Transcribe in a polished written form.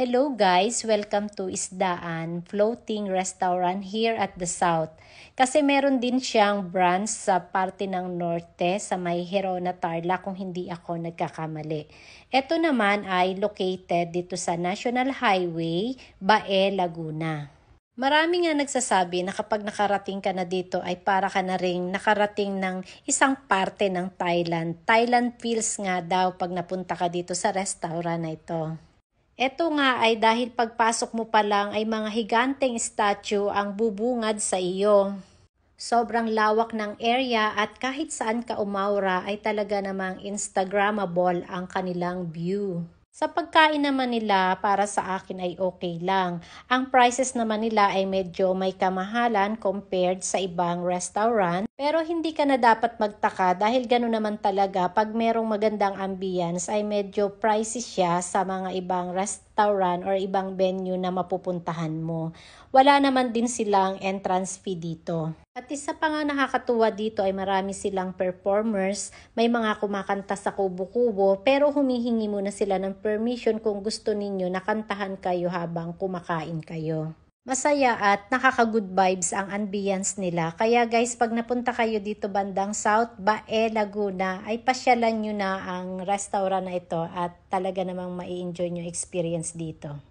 Hello guys! Welcome to Isdaan, floating restaurant here at the south. Kasi meron din siyang branch sa parte ng norte sa may Herona Tarlac kung hindi ako nagkakamali. Ito naman ay located dito sa National Highway, Bae, Laguna. Marami nga nagsasabi na kapag nakarating ka na dito ay para ka na ring nakarating ng isang parte ng Thailand. Thailand feels nga daw pag napunta ka dito sa restaurant na ito. Ito nga ay dahil pagpasok mo pa lang ay mga higanteng statue ang bubungad sa iyo. Sobrang lawak ng area at kahit saan ka umawra ay talaga namang Instagrammable ang kanilang view. Sa pagkain naman nila, para sa akin ay okay lang. Ang prices naman nila ay medyo may kamahalan compared sa ibang restaurant. Pero hindi ka na dapat magtaka dahil gano'n naman talaga pag merong magandang ambience ay medyo pricey siya sa mga ibang restaurant or ibang venue na mapupuntahan mo. Wala naman din silang entrance fee dito. At isa pa nga nakakatuwa dito ay marami silang performers, may mga kumakanta sa kubo-kubo pero humihingi muna sila ng permission kung gusto ninyo na kantahan kayo habang kumakain kayo. Masaya at nakaka-good vibes ang ambience nila. Kaya guys, pag napunta kayo dito bandang South Bae, Laguna, ay pasyalan nyo na ang restaurant na ito at talaga namang mai-enjoy nyo experience dito.